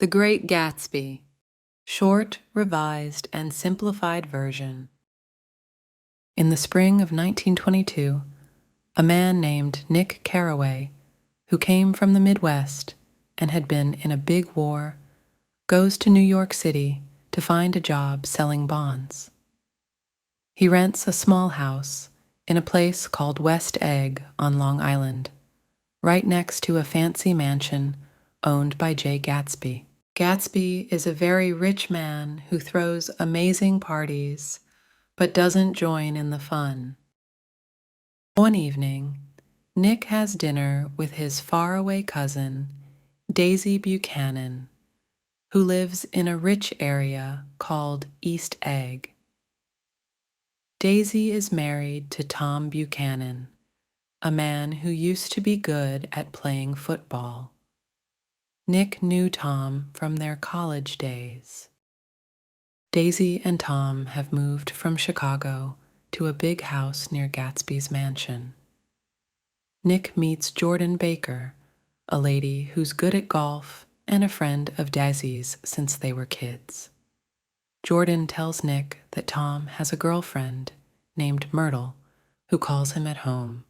The Great Gatsby, short, revised, and simplified version. In the spring of 1922, a man named Nick Carraway, who came from the Midwest and had been in a big war, goes to New York City to find a job selling bonds. He rents a small house in a place called West Egg on Long Island, right next to a fancy mansion owned by J. Gatsby. Gatsby is a very rich man who throws amazing parties but doesn't join in the fun. One evening, Nick has dinner with his faraway cousin, Daisy Buchanan, who lives in a rich area called East Egg. Daisy is married to Tom Buchanan, a man who used to be good at playing football. Nick knew Tom from their college days. Daisy and Tom have moved from Chicago to a big house near Gatsby's mansion. Nick meets Jordan Baker, a lady who's good at golf and a friend of Daisy's since they were kids. Jordan tells Nick that Tom has a girlfriend named Myrtle who calls him at home,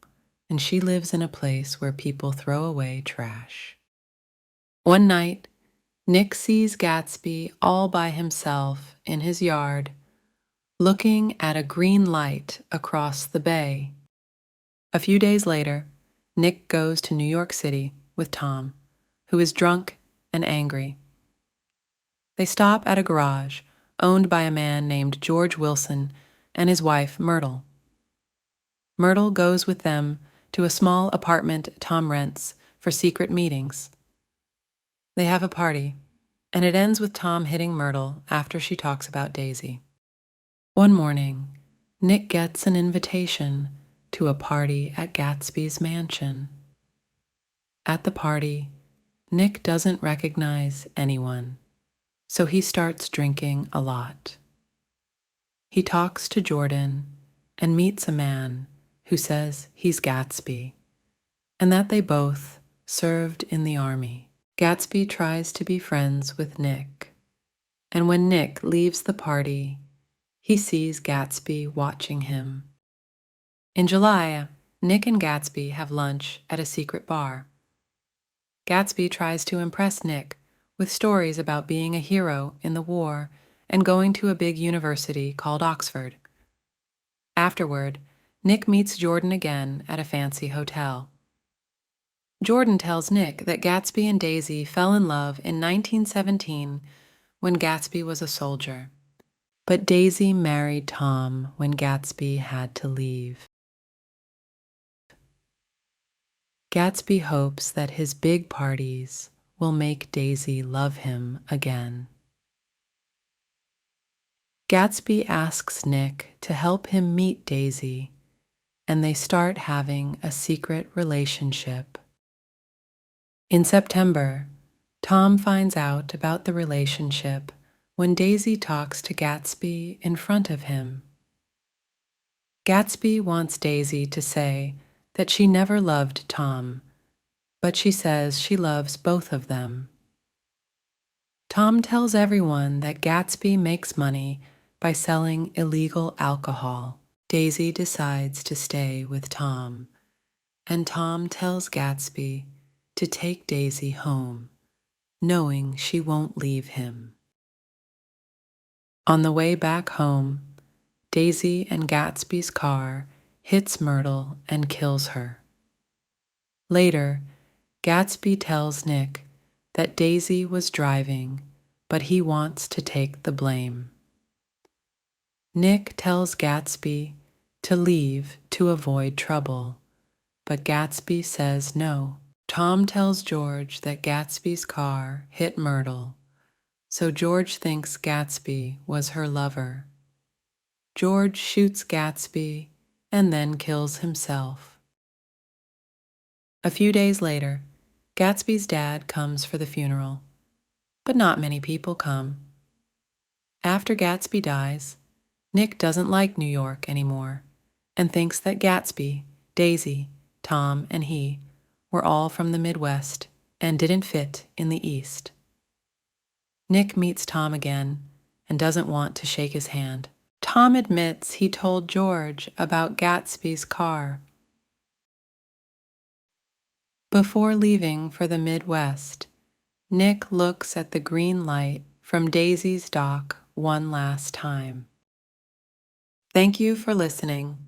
and she lives in a place where people throw away trash. One night, Nick sees Gatsby all by himself in his yard, looking at a green light across the bay. A few days later, Nick goes to New York City with Tom, who is drunk and angry. They stop at a garage owned by a man named George Wilson and his wife, Myrtle. Myrtle goes with them to a small apartment Tom rents for secret meetings. They have a party, and it ends with Tom hitting Myrtle after she talks about Daisy. One morning, Nick gets an invitation to a party at Gatsby's mansion. At the party, Nick doesn't recognize anyone, so he starts drinking a lot. He talks to Jordan and meets a man who says he's Gatsby, and that they both served in the army. Gatsby tries to be friends with Nick, and when Nick leaves the party, he sees Gatsby watching him. In July, Nick and Gatsby have lunch at a secret bar. Gatsby tries to impress Nick with stories about being a hero in the war and going to a big university called Oxford. Afterward, Nick meets Jordan again at a fancy hotel. Jordan tells Nick that Gatsby and Daisy fell in love in 1917 when Gatsby was a soldier, but Daisy married Tom when Gatsby had to leave. Gatsby hopes that his big parties will make Daisy love him again. Gatsby asks Nick to help him meet Daisy, and they start having a secret relationship. In September, Tom finds out about the relationship when Daisy talks to Gatsby in front of him. Gatsby wants Daisy to say that she never loved Tom, but she says she loves both of them. Tom tells everyone that Gatsby makes money by selling illegal alcohol. Daisy decides to stay with Tom, and Tom tells Gatsby to take Daisy home, knowing she won't leave him. On the way back home, Daisy and Gatsby's car hits Myrtle and kills her. Later, Gatsby tells Nick that Daisy was driving, but he wants to take the blame. Nick tells Gatsby to leave to avoid trouble, but Gatsby says no. Tom tells George that Gatsby's car hit Myrtle, so George thinks Gatsby was her lover. George shoots Gatsby and then kills himself. A few days later, Gatsby's dad comes for the funeral, but not many people come. After Gatsby dies, Nick doesn't like New York anymore and thinks that Gatsby, Daisy, Tom, and he were all from the Midwest and didn't fit in the East. Nick meets Tom again and doesn't want to shake his hand. Tom admits he told George about Gatsby's car. Before leaving for the Midwest, Nick looks at the green light from Daisy's dock one last time. Thank you for listening.